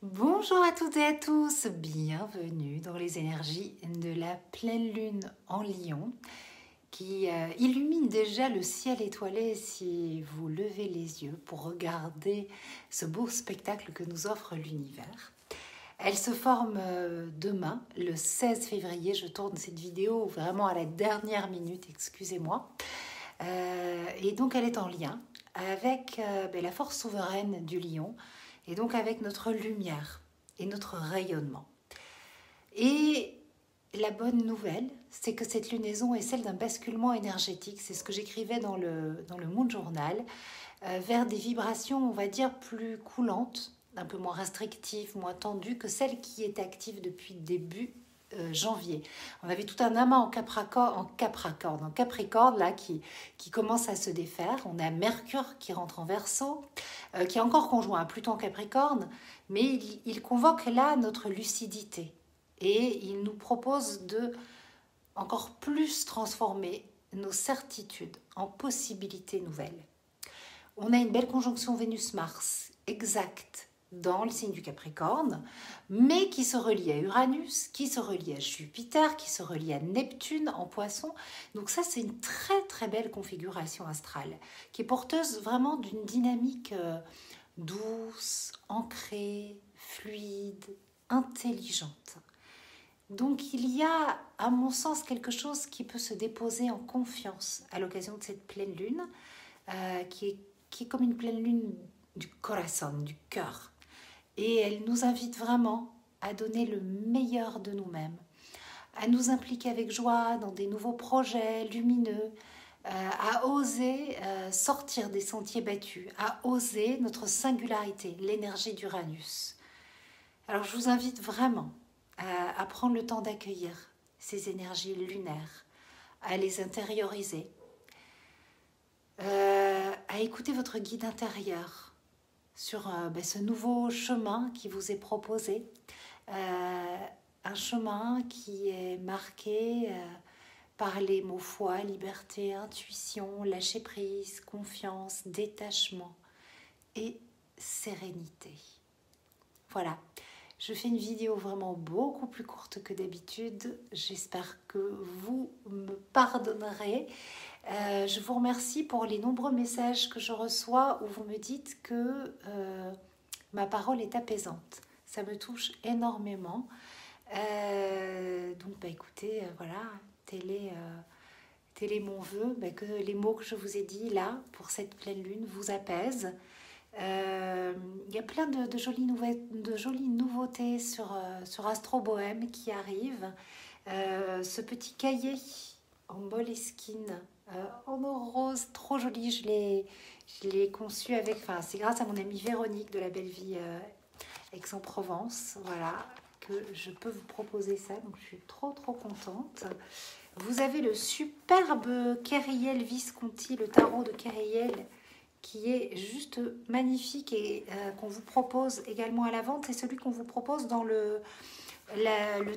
Bonjour à toutes et à tous, bienvenue dans les énergies de la pleine lune en Lion qui illumine déjà le ciel étoilé si vous levez les yeux pour regarder ce beau spectacle que nous offre l'univers. Elle se forme demain, le 16 février. Je tourne cette vidéo vraiment à la dernière minute, excusez-moi. Et donc elle est en lien avec la force souveraine du lion et donc avec notre lumière et notre rayonnement. Et la bonne nouvelle, c'est que cette lunaison est celle d'un basculement énergétique, c'est ce que j'écrivais dans le Moon Journal, vers des vibrations, on va dire, plus coulantes, un peu moins restrictives, moins tendues que celle qui est active depuis début janvier. On avait tout un amas en Capricorne là, qui commence à se défaire. On a Mercure qui rentre en Verseau, qui est encore conjoint à Pluton en Capricorne, mais il convoque là notre lucidité et il nous propose de encore plus transformer nos certitudes en possibilités nouvelles. On a une belle conjonction Vénus-Mars exacte dans le signe du Capricorne, mais qui se relie à Uranus, qui se relie à Jupiter, qui se relie à Neptune en Poisson. Donc ça, c'est une très très belle configuration astrale, qui est porteuse vraiment d'une dynamique douce, ancrée, fluide, intelligente. Donc il y a, à mon sens, quelque chose qui peut se déposer en confiance à l'occasion de cette pleine lune, qui est comme une pleine lune du corazon, du cœur. Et elle nous invite vraiment à donner le meilleur de nous-mêmes, à nous impliquer avec joie dans des nouveaux projets lumineux, à oser sortir des sentiers battus, à oser notre singularité, l'énergie d'Uranus. Alors je vous invite vraiment à prendre le temps d'accueillir ces énergies lunaires, à les intérioriser, à écouter votre guide intérieur sur ce nouveau chemin qui vous est proposé, un chemin qui est marqué par les mots foi, liberté, intuition, lâcher prise, confiance, détachement et sérénité. Voilà, je fais une vidéo vraiment beaucoup plus courte que d'habitude. J'espère que vous me pardonnerez. Je vous remercie pour les nombreux messages que je reçois où vous me dites que ma parole est apaisante. Ça me touche énormément. Donc, écoutez, voilà, tel est mon vœu, que les mots que je vous ai dit là, pour cette pleine lune, vous apaisent. Il y a plein de jolies nouveautés sur Astro Bohème qui arrivent. Ce petit cahier en Moleskine, en or rose, trop joli. Je l'ai conçu avec, c'est grâce à mon amie Véronique de la Belle Vie Aix-en-Provence, voilà, que je peux vous proposer ça. Donc je suis trop contente. Vous avez le superbe Kyriel Visconti, le tarot de Kyriel, qui est juste magnifique et qu'on vous propose également à la vente. C'est celui qu'on vous propose dans le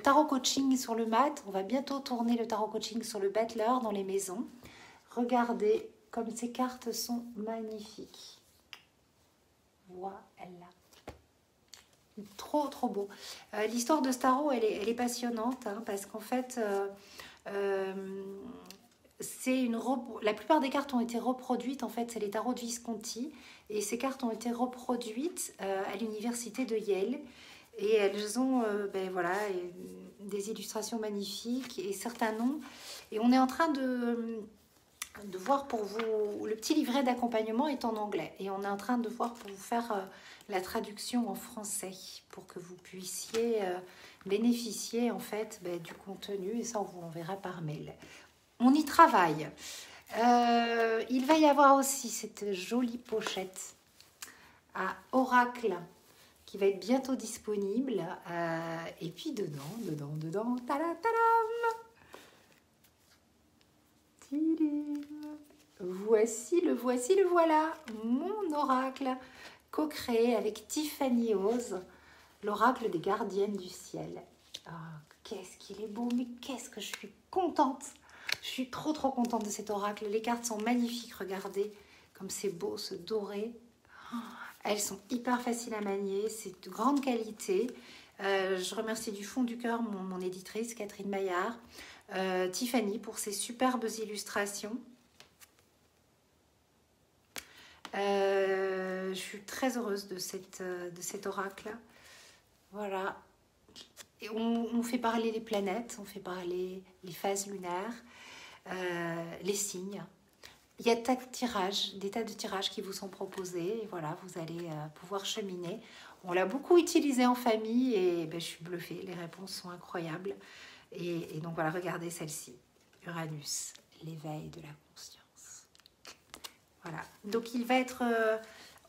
tarot coaching sur le mat. On va bientôt tourner le tarot coaching sur le Battler dans les maisons. Regardez comme ces cartes sont magnifiques. Voilà. Trop beau. L'histoire de ce tarot, elle est passionnante parce qu'en fait, la plupart des cartes ont été reproduites. En fait, c'est les tarots de Visconti. Et ces cartes ont été reproduites à l'université de Yale. Et elles ont des illustrations magnifiques et certains noms. Et on est en train de voir pour vous, le petit livret d'accompagnement est en anglais. Et on est en train de voir pour vous faire la traduction en français pour que vous puissiez bénéficier en fait du contenu. Et ça, on vous l'enverra par mail. On y travaille. Il va y avoir aussi cette jolie pochette à oracle qui va être bientôt disponible. Et puis dedans, tadam, voici le voilà, mon oracle co-créé avec Tiffany Oz, l'oracle des gardiennes du ciel. Oh, qu'est-ce qu'il est beau, mais qu'est-ce que je suis contente. Je suis trop contente de cet oracle. Les cartes sont magnifiques, regardez comme c'est beau, ce doré. Oh, Elles sont hyper faciles à manier, c'est de grande qualité. Je remercie du fond du cœur mon éditrice, Catherine Maillard, Tiffany pour ses superbes illustrations. Je suis très heureuse de cet oracle. Voilà. Et on fait parler les planètes, on fait parler les phases lunaires, les signes. Il y a des tas de tirages qui vous sont proposés. Et voilà, vous allez pouvoir cheminer. On l'a beaucoup utilisé en famille et ben, je suis bluffée. Les réponses sont incroyables. Et donc voilà, regardez celle-ci. Uranus, l'éveil de la conscience. Voilà. Donc il va être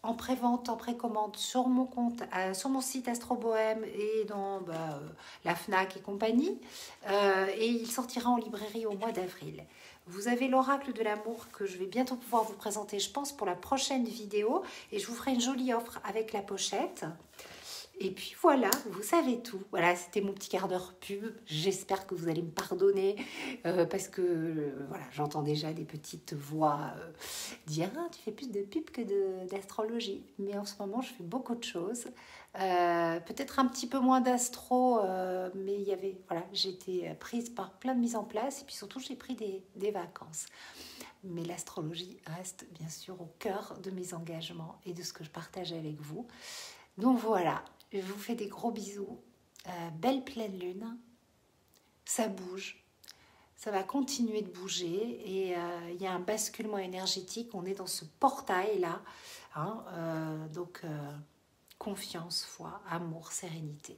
en prévente, en précommande sur mon compte, sur mon site Astro Bohème et dans la Fnac et compagnie. Et il sortira en librairie au mois d'avril. Vous avez l'oracle de l'amour que je vais bientôt pouvoir vous présenter, je pense, pour la prochaine vidéo. Et je vous ferai une jolie offre avec la pochette. Et puis voilà, vous savez tout. Voilà, c'était mon petit quart d'heure pub. J'espère que vous allez me pardonner parce que voilà, j'entends déjà des petites voix dire « Ah, tu fais plus de pub que d'astrologie. » Mais en ce moment, je fais beaucoup de choses. Peut-être un petit peu moins d'astro, mais voilà, j'ai été prise par plein de mises en place. Et puis surtout, j'ai pris des vacances. Mais l'astrologie reste bien sûr au cœur de mes engagements et de ce que je partage avec vous. Donc voilà, je vous fais des gros bisous. Belle pleine lune. Ça bouge. Ça va continuer de bouger. Et il y a un basculement énergétique. On est dans ce portail-là. Hein, donc, confiance, foi, amour, sérénité.